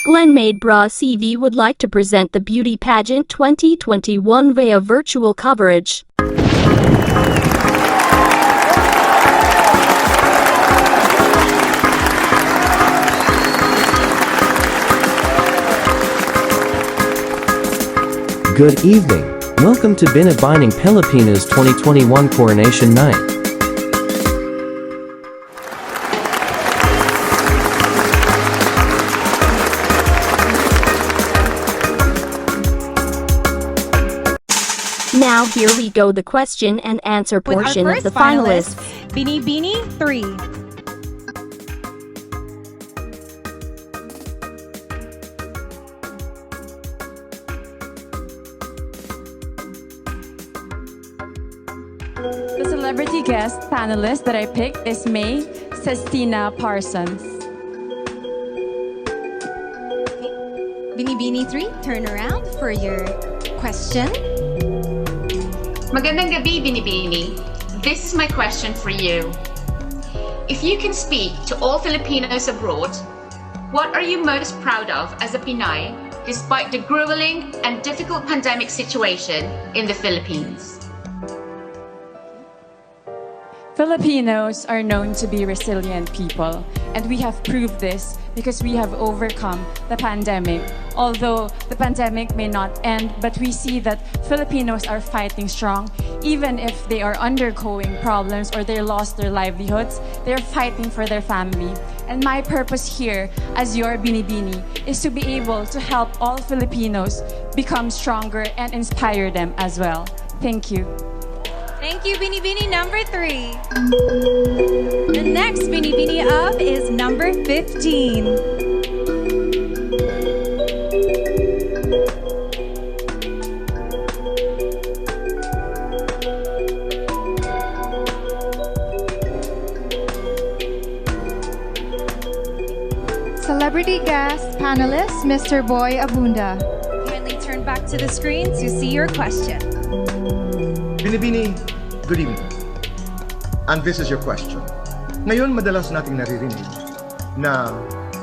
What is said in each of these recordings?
Glennmade BrosTV would like to present the Beauty Pageant 2021 via virtual coverage. Good evening. Welcome to Binibining Pilipinas 2021 Coronation Night. Now here we go, the question and answer portion of the finalists. Binibini 3. The celebrity guest panelist that I picked is May Sestina Parsons. Binibini 3, turn around for your question. Magandang gabi, Binibini. This is my question for you. If you can speak to all Filipinos abroad, what are you most proud of as a Pinay despite the grueling and difficult pandemic situation in the Philippines? Filipinos are known to be resilient people, and we have proved this because we have overcome the pandemic. Although the pandemic may not end, but we see that Filipinos are fighting strong. Even if they are undergoing problems or they lost their livelihoods, they're fighting for their family. And my purpose here as your Binibini is to be able to help all Filipinos become stronger and inspire them as well. Thank you. Thank you, Binibini number 3. The next Binibini up is number 15. Celebrity guest panelist, Mr. Boy Abunda. Kindly turn back to the screen to see your question. Binibini, good evening. And this is your question. Ngayon, madalas nating naririnig na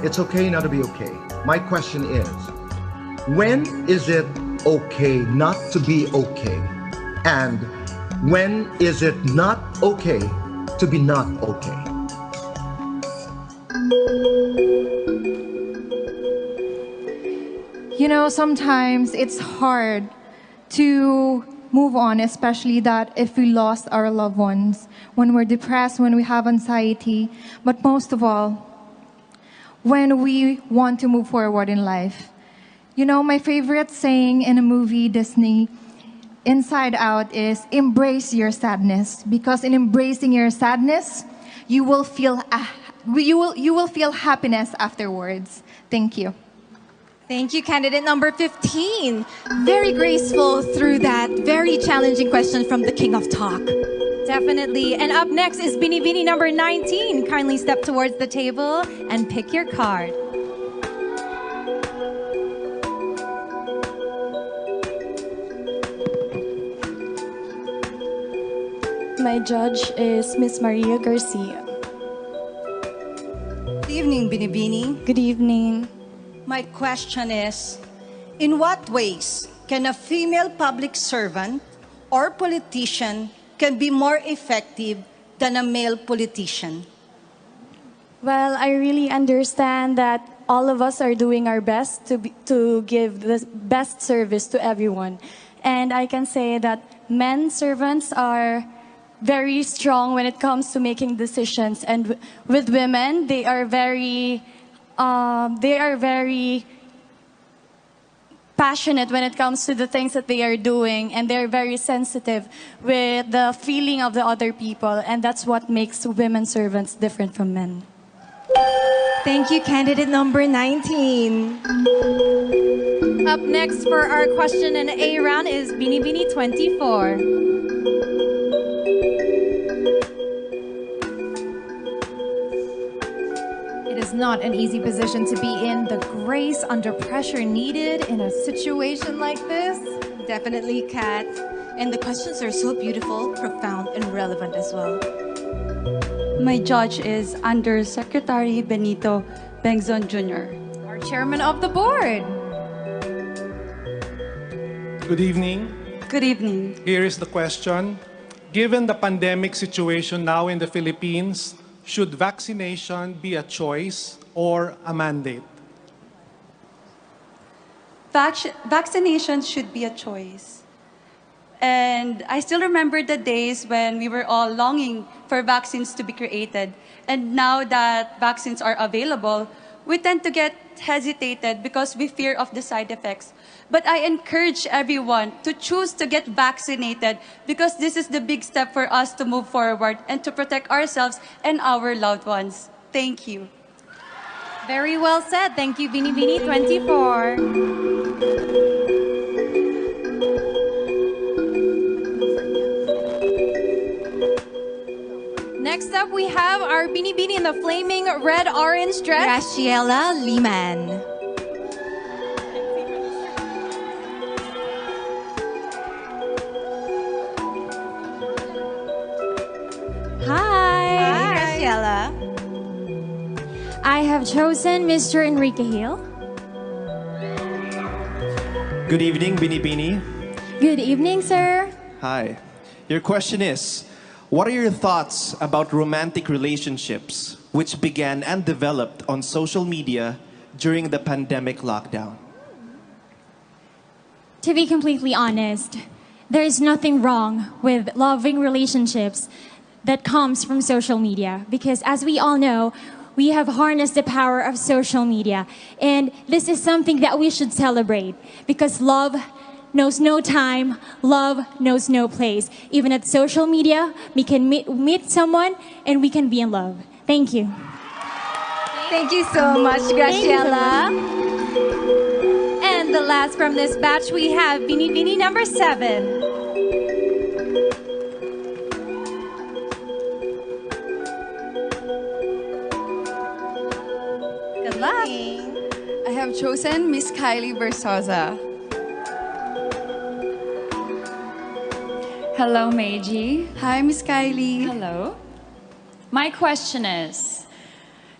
it's okay not to be okay. My question is, when is it okay not to be okay? And when is it not okay to be not okay? You know, sometimes it's hard to move on, especially that if we lost our loved ones, when we're depressed, when we have anxiety, but most of all, when we want to move forward in life. You know, my favorite saying in a movie, Disney, Inside Out, is embrace your sadness, because in embracing your sadness, you will feel happiness afterwards. Thank you. Thank you, candidate number 15. Very graceful through that very challenging question from the King of Talk. Definitely. And up next is Binibini number 19. Kindly step towards the table and pick your card. My judge is Miss Maria Garcia. Good evening, Binibini. Good evening. My question is, in what ways can a female public servant or politician can be more effective than a male politician? Well, I really understand that all of us are doing our best to give the best service to everyone. And I can say that men servants are very strong when it comes to making decisions. And with women, they are very passionate when it comes to the things that they are doing, and they're very sensitive with the feeling of the other people, and that's what makes women servants different from men. Thank you, candidate number 19. Up next for our question and A round is Binibini 24. It is not an easy position to be in. The grace under pressure needed in a situation like this. Definitely, Kat. And the questions are so beautiful, profound, and relevant as well. My judge is Undersecretary Benito Bengzon Jr. Our Chairman of the Board. Good evening. Good evening. Here is the question. Given the pandemic situation now in the Philippines, should vaccination be a choice or a mandate? Vaccination should be a choice. And I still remember the days when we were all longing for vaccines to be created. And now that vaccines are available, we tend to get hesitated because we fear of the side effects. But I encourage everyone to choose to get vaccinated because this is the big step for us to move forward and to protect ourselves and our loved ones. Thank you. Very well said. Thank you, Binibini 24. Next up, we have our Binibini in the flaming red-orange dress, Graciela Liman. Hi, Graciela. I have chosen Mr. Enrique Hill. Good evening, Binibini. Good evening, sir. Hi. Your question is, what are your thoughts about romantic relationships which began and developed on social media during the pandemic lockdown? To be completely honest, there is nothing wrong with loving relationships that comes from social media because as we all know, we have harnessed the power of social media. And this is something that we should celebrate because love knows no time, love knows no place. Even at social media, we can meet someone and we can be in love. Thank you. Thank you so much, Graciela. And the last from this batch, we have Binibini number 7. Good luck. I have chosen Miss Kylie Versosa. Hello, Meiji. Hi, Miss Kylie. Hello. My question is,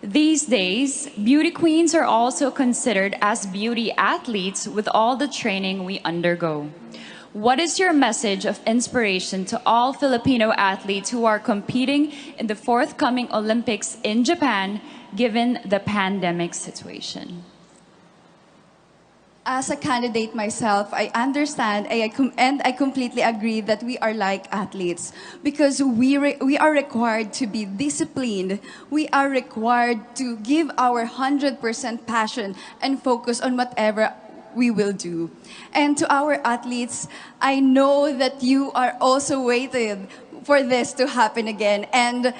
these days, beauty queens are also considered as beauty athletes with all the training we undergo. What is your message of inspiration to all Filipino athletes who are competing in the forthcoming Olympics in Japan, given the pandemic situation? As a candidate myself, I understand and I completely agree that we are like athletes because we are required to be disciplined. We are required to give our 100% passion and focus on whatever we will do. And to our athletes, I know that you are also waiting for this to happen again. And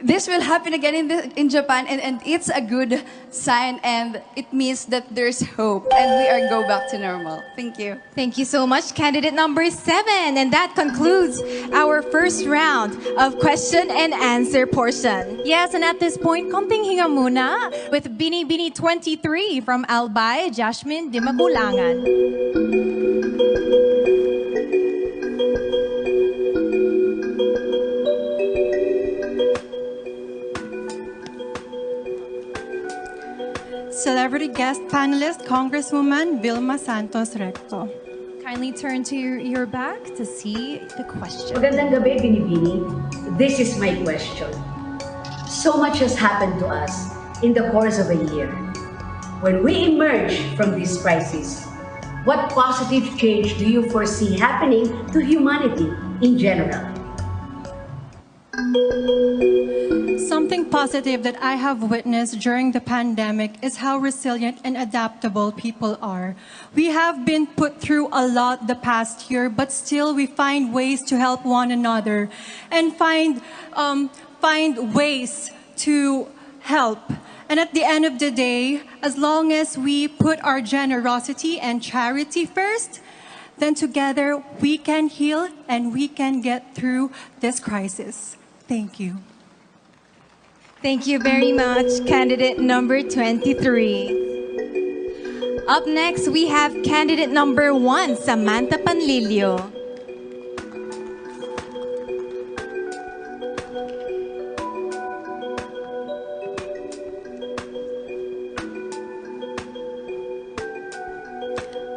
this will happen again in Japan, and it's a good sign, and it means that there's hope, and we are go back to normal. Thank you. Thank you so much, candidate number 7. And that concludes our first round of question and answer portion. Yes, and at this point, konting hinga muna with Binibini 23 from Albay, Jasmine Di Magulangan. Celebrity guest panelist, Congresswoman Vilma Santos Recto. Kindly turn to your back to see the question. Magandang gabi, Binibini. This is my question. So much has happened to us in the course of a year. When we emerge from this crisis, what positive change do you foresee happening to humanity in general? Something positive that I have witnessed during the pandemic is how resilient and adaptable people are. We have been put through a lot the past year, but still we find ways to help one another and find ways to help. And at the end of the day, as long as we put our generosity and charity first, then together we can heal and we can get through this crisis. Thank you. Thank you very much, candidate number 23. Up next, we have candidate number 1, Samantha Panlilio.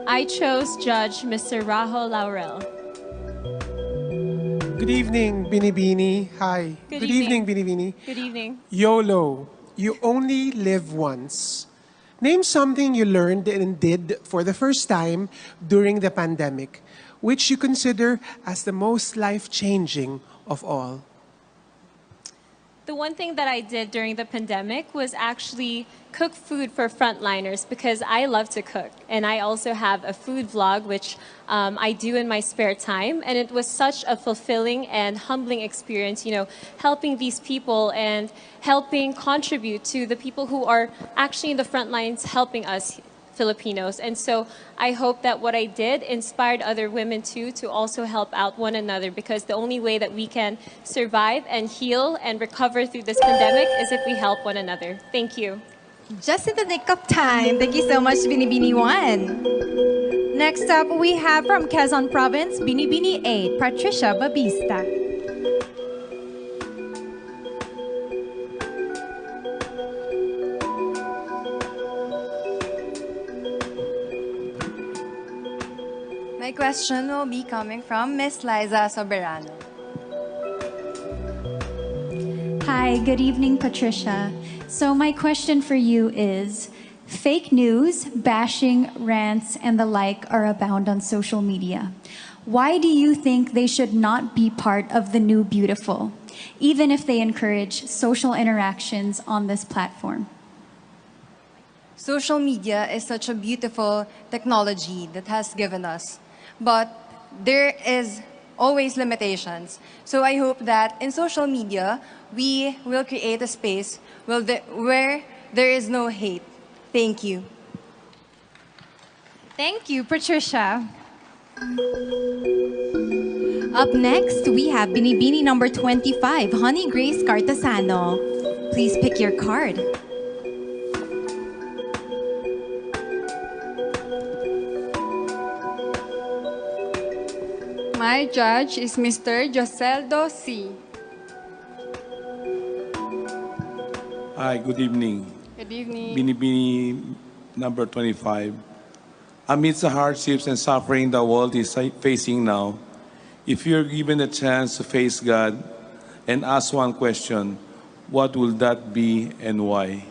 I chose Judge Mr. Rajo Laurel. Good evening, Binibini. Hi. Good evening, evening. Binibini. Good evening. YOLO. You only live once. Name something you learned and did for the first time during the pandemic, which you consider as the most life-changing of all. The one thing that I did during the pandemic was actually cook food for frontliners because I love to cook. And I also have a food vlog, which I do in my spare time. And it was such a fulfilling and humbling experience, you know, helping these people and helping contribute to the people who are actually in the front lines helping us Filipinos. And so I hope that what I did inspired other women too to also help out one another, because the only way that we can survive and heal and recover through this pandemic is if we help one another. Thank you. Just in the nick of time. Thank you so much, Binibini 1. Next up, we have from Quezon Province, Binibini 8, Patricia Babista. My question will be coming from Miss Liza Soberano. Hi, good evening, Patricia. So my question for you is, fake news, bashing, rants, and the like are abound on social media. Why do you think they should not be part of the new beautiful, even if they encourage social interactions on this platform? Social media is such a beautiful technology that has given us, but there is always limitations. So I hope that in social media, we will create a space where there is no hate. Thank you. Thank you, Patricia. Up next, we have Binibini number 25, Honey Grace Cartasano. Please pick your card. My judge is Mr. Joseldo C. Hi, good evening. Good evening. Binibini number 25. Amidst the hardships and suffering the world is facing now, if you're given a chance to face God and ask one question, what will that be and why?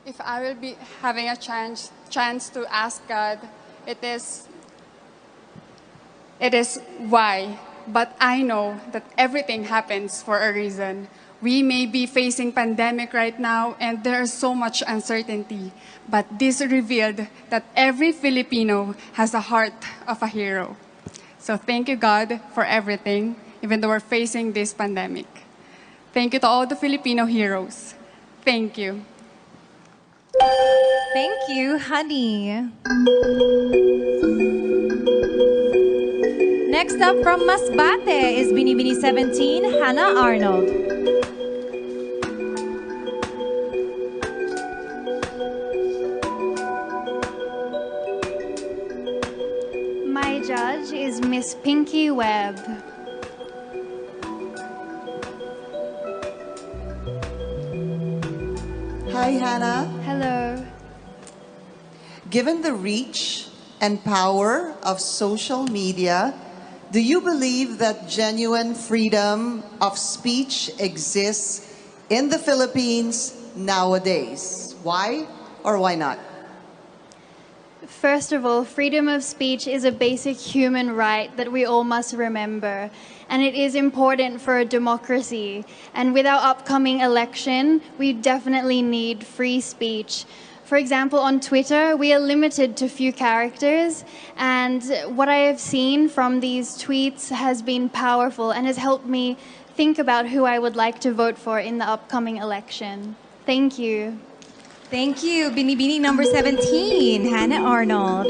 If I will be having a chance to ask God, it is why. But I know that everything happens for a reason. We may be facing pandemic right now and there is so much uncertainty, but this revealed that every Filipino has a heart of a hero. So thank you, God, for everything, even though we're facing this pandemic. Thank you to all the Filipino heroes. Thank you. Thank you, honey. Next up from Masbate is Binibini 17, Hannah Arnold. My judge is Miss Pinky Webb. Hi, Hannah. Hello. Given the reach and power of social media, do you believe that genuine freedom of speech exists in the Philippines nowadays? Why or why not? First of all, freedom of speech is a basic human right that we all must remember. And it is important for a democracy. And with our upcoming election, we definitely need free speech. For example, on Twitter, we are limited to few characters. And what I have seen from these tweets has been powerful and has helped me think about who I would like to vote for in the upcoming election. Thank you. Thank you, Binibini number 17, Hannah Arnold.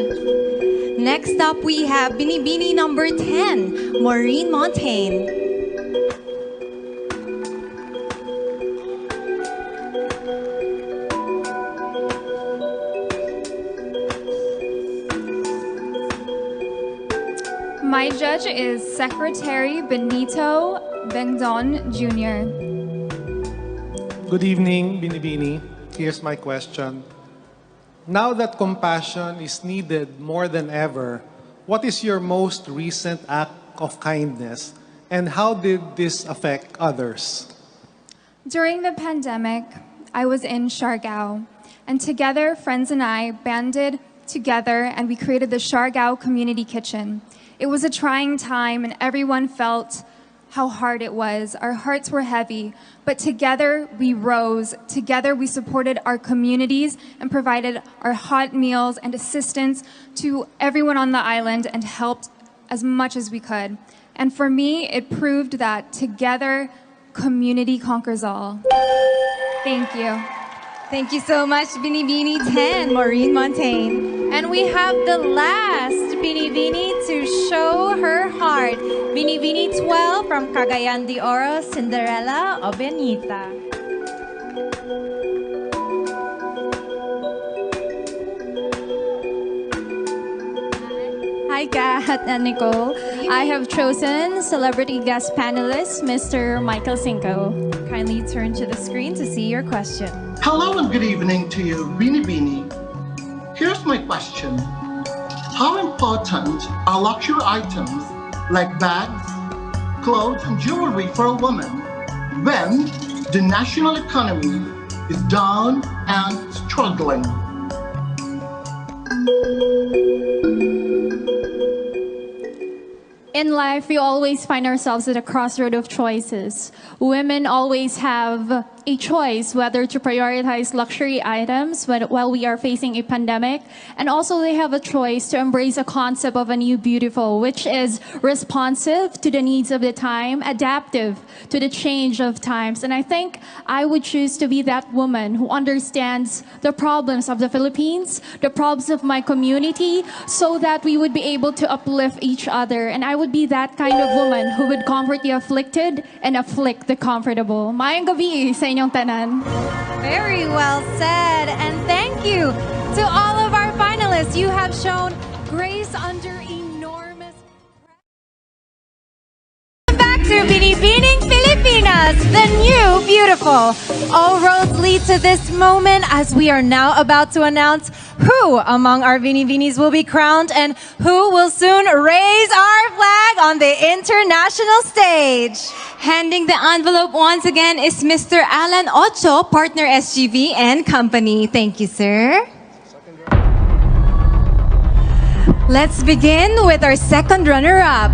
Next up, we have Binibini number 10, Maureen Montaigne. My judge is Secretary Benito Bengdon Jr. Good evening, Binibini. Here's my question. Now that compassion is needed more than ever, what is your most recent act of kindness, and how did this affect others? During the pandemic, I was in Siargao, and together, friends and I banded together and we created the Siargao Community Kitchen. It was a trying time and everyone felt how hard it was. Our hearts were heavy, but together we rose. Together we supported our communities and provided our hot meals and assistance to everyone on the island and helped as much as we could. And for me, it proved that together, community conquers all. Thank you. Thank you so much, Binibini 10, Maureen Montaigne. And we have the last Binibini to show her heart. Binibini 12 from Cagayan de Oro, Cinderella Obenita. Hi, Kat and Nicole. I have chosen celebrity guest panelist, Mr. Michael Cinco. Kindly turn to the screen to see your question. Hello and good evening to you, Binibini. Here's my question. How important are luxury items like bags, clothes, and jewelry for a woman when the national economy is down and struggling? In life, we always find ourselves at a crossroad of choices. Women always have a choice whether to prioritize luxury items while we are facing a pandemic, and also they have a choice to embrace a concept of a new beautiful, which is responsive to the needs of the time, adaptive to the change of times. And I think I would choose to be that woman who understands the problems of the Philippines, the problems of my community, so that we would be able to uplift each other. And I would be that kind of woman who would comfort the afflicted and afflict the comfortable. Mayang gabi sa inyong tanan. Very well said. And thank you to all of our finalists. You have shown grace under enormous pressure. Back to Binibining Pilipinas, the new beautiful. All roads lead to this moment as we are now about to announce who among our Binibinis will be crowned and who will soon raise our flag on the international stage. Handing the envelope once again is Mr. Alan Ocho, partner SGV and company. Thank you, sir. Let's begin with our second runner-up.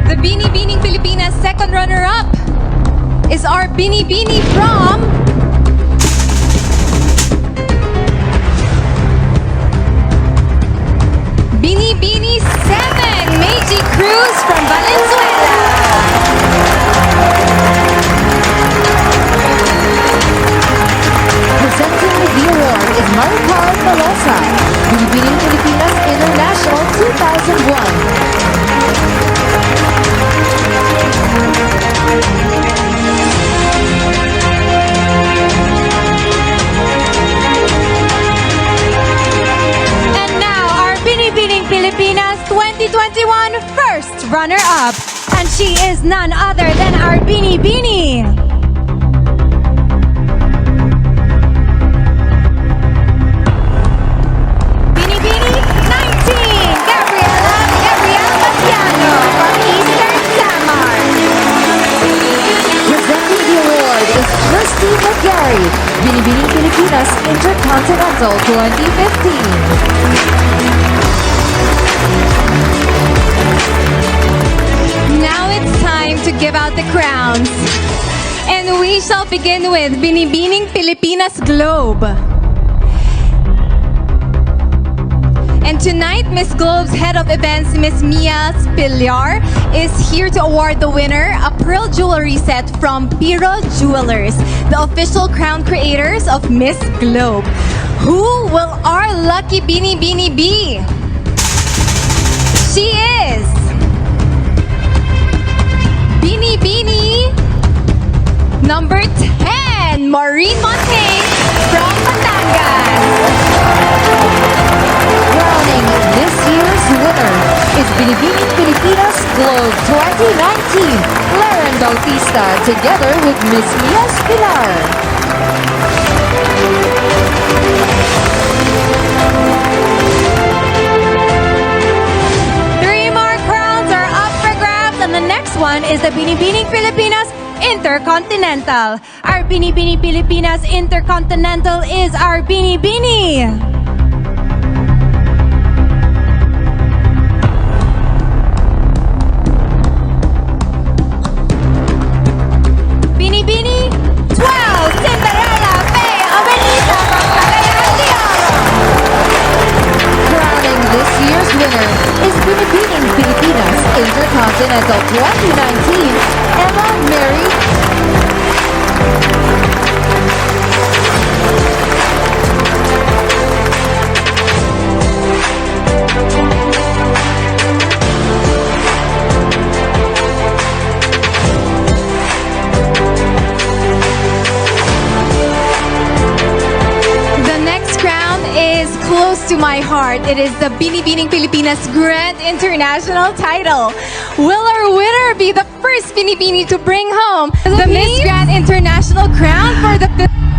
The Binibining Pilipinas second runner-up is our Binibini from Binibini 7, Meiji Cruz from Valenzuela. Presenting the award is Maricar Malosa, Binibining Pilipinas International 2001. And now our Binibining Pilipinas 2021 first runner-up. And she is none other than our Binibini. Binibini 19, Gabriela Batiano from Eastern Samar. Presenting the award is Christy McGarry, Binibining Pilipinas Intercontinental 2015. Now it's time to give out the crowns. And we shall begin with Binibining Pilipinas Globe. And tonight, Miss Globe's head of events, Miss Mia Spillar, is here to award the winner a pearl jewelry set from Piro Jewelers, the official crown creators of Miss Globe. Who will our lucky Binibini be? She is Binibini number 10, Maureen Montaigne from Batangas. Crowning this year's winner is Binibining Pilipinas Globe 2019, Laren Bautista, together with Miss Mia Spilar. is the Binibining Pilipinas Intercontinental. Our Binibining Pilipinas Intercontinental is our Binibini. Binibini 12, Cinderella May Araneta Crowning this year's winner is Binibining Pilipinas Intercontinental 2019, Emma Mary. The next crown is close to my heart. It is the Binibining Pilipinas Grand International title. Will our winner be the first Binibini to bring home the Miss Grand International crown for the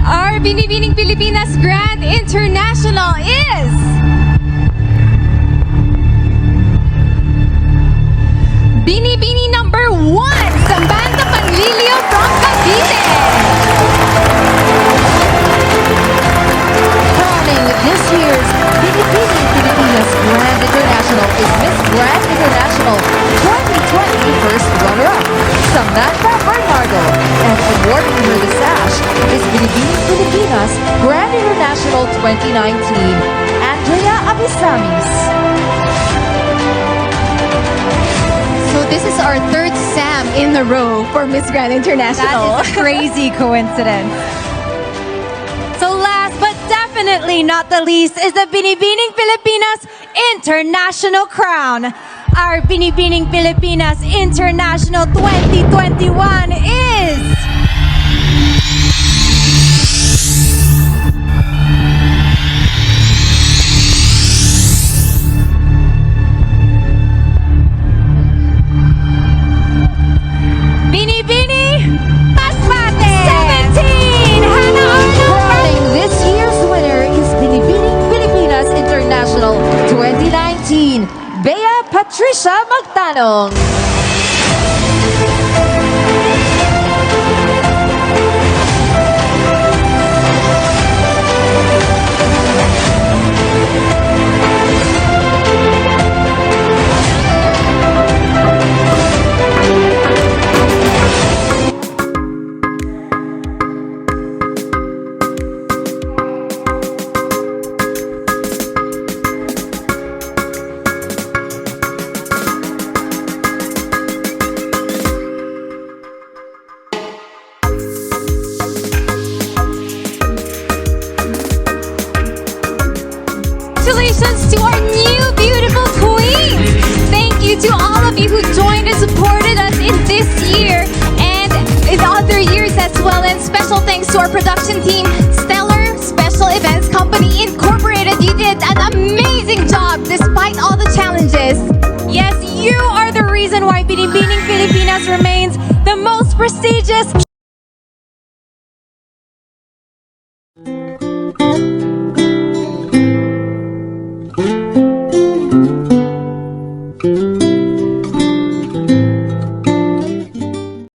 our Binibining Pilipinas Grand International is Binibini number 1, Samantha Panlilio from Cavite. Crowning this year's Binibining Pilipinas Grand International is Miss Grand International 2020 first runner-up, Samantha Bernardo, and awarding her the sash is Binibining Pilipinas Grand International 2019, Andrea Abisamis. So this is our third Sam in a row for Miss Grand International. That is a crazy coincidence. So last but definitely not the least is the Binibining Pilipinas International crown. Our Binibining Pilipinas International 2021 is Binibini Masbate 17, Hannah Arnold. Crowning this year's winner is Binibining Pilipinas International 2019, Bea Patricia Magtanong. Congratulations to our new beautiful queens. Thank you to all of you who joined and supported us in this year and in other years as well. And special thanks to our production team, Stellar Special Events Company Incorporated. You did an amazing job despite all the challenges. Yes, you are the reason why Binibining Pilipinas remains the most prestigious